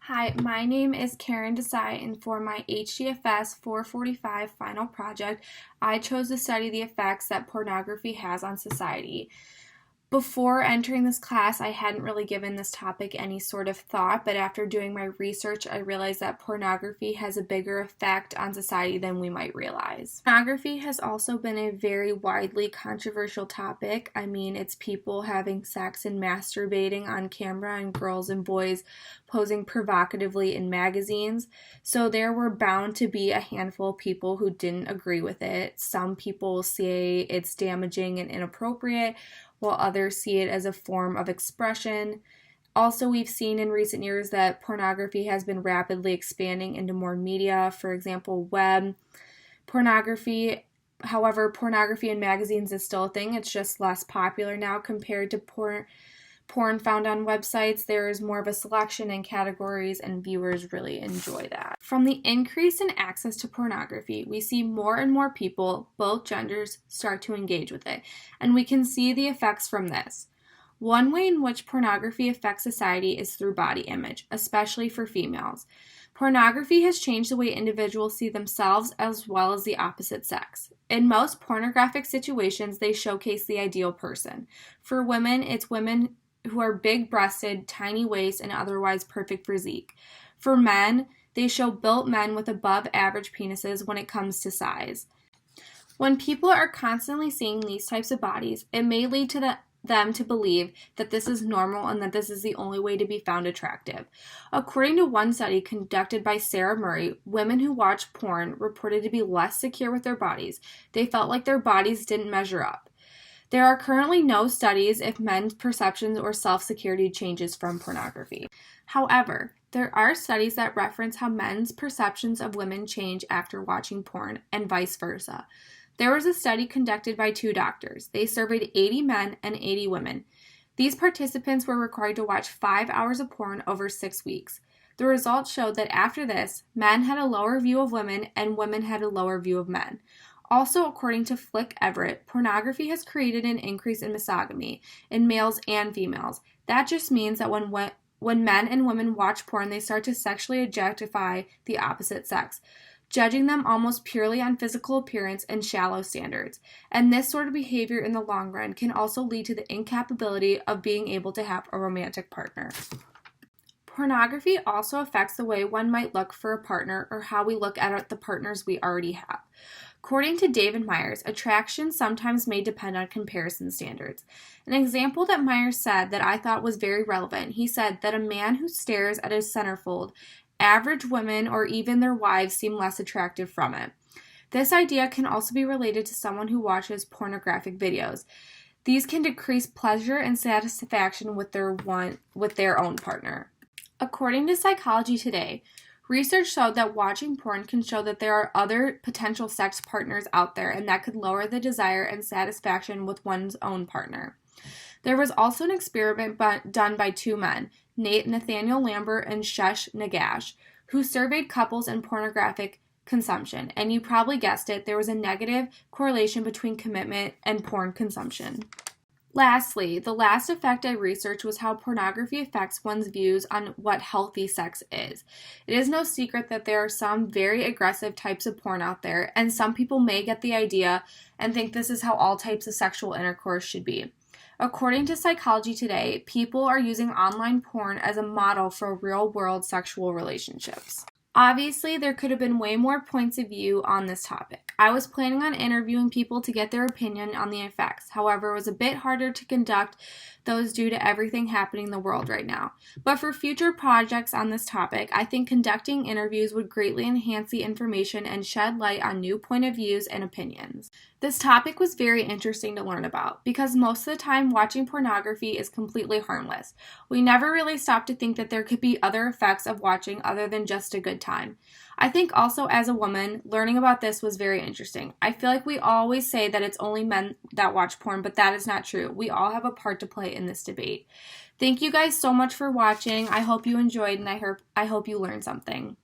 Hi, my name is Karen Desai, and for my HDFS 445 final project, I chose to study the effects that pornography has on society. Before entering this class, I hadn't really given this topic any sort of thought, but after doing my research, I realized that pornography has a bigger effect on society than we might realize. Pornography has also been a very widely controversial topic. It's people having sex and masturbating on camera and girls and boys posing provocatively in magazines. So there were bound to be a handful of people who didn't agree with it. Some people say it's damaging and inappropriate, while others see it as a form of expression. Also, we've seen in recent years that pornography has been rapidly expanding into more media, for example, web pornography. However, pornography in magazines is still a thing. It's just less popular now compared to porn found on websites. There is more of a selection in categories, and viewers really enjoy that. From the increase in access to pornography, we see more and more people, both genders, start to engage with it, and we can see the effects from this. One way in which pornography affects society is through body image, especially for females. Pornography has changed the way individuals see themselves as well as the opposite sex. In most pornographic situations, they showcase the ideal person. For women, it's women who are big-breasted, tiny waist, and otherwise perfect physique. For men, they show built men with above-average penises when it comes to size. When people are constantly seeing these types of bodies, it may lead to them to believe that this is normal and that this is the only way to be found attractive. According to one study conducted by Sarah Murray, women who watch porn reported to be less secure with their bodies. They felt like their bodies didn't measure up. There are currently no studies if men's perceptions or self-security changes from pornography. However, there are studies that reference how men's perceptions of women change after watching porn and vice versa. There was a study conducted by two doctors. They surveyed 80 men and 80 women. These participants were required to watch 5 hours of porn over 6 weeks. The results showed that after this, men had a lower view of women and women had a lower view of men. Also, according to Flick Everett, pornography has created an increase in misogyny in males and females. That just means that when men and women watch porn, they start to sexually objectify the opposite sex, judging them almost purely on physical appearance and shallow standards. And this sort of behavior in the long run can also lead to the incapability of being able to have a romantic partner. Pornography also affects the way one might look for a partner or how we look at the partners we already have. According to David Myers, attraction sometimes may depend on comparison standards. An example that Myers said that I thought was very relevant, he said that a man who stares at his centerfold, average women or even their wives seem less attractive from it. This idea can also be related to someone who watches pornographic videos. These can decrease pleasure and satisfaction with their own partner. According to Psychology Today, research showed that watching porn can show that there are other potential sex partners out there, and that could lower the desire and satisfaction with one's own partner. There was also an experiment done by two men, Nathaniel Lambert and Shesh Nagash, who surveyed couples and pornographic consumption, and you probably guessed it, there was a negative correlation between commitment and porn consumption. Lastly, the last effect I researched was how pornography affects one's views on what healthy sex is. It is no secret that there are some very aggressive types of porn out there, and some people may get the idea and think this is how all types of sexual intercourse should be. According to Psychology Today, people are using online porn as a model for real-world sexual relationships. Obviously, there could have been way more points of view on this topic. I was planning on interviewing people to get their opinion on the effects. However, it was a bit harder to conduct those due to everything happening in the world right now. But for future projects on this topic, I think conducting interviews would greatly enhance the information and shed light on new point of views and opinions. This topic was very interesting to learn about because most of the time watching pornography is completely harmless. We never really stop to think that there could be other effects of watching other than just a good time. I think also as a woman, learning about this was very interesting. I feel like we always say that it's only men that watch porn, but that is not true. We all have a part to play in this debate. Thank you guys so much for watching. I hope you enjoyed and I hope you learned something.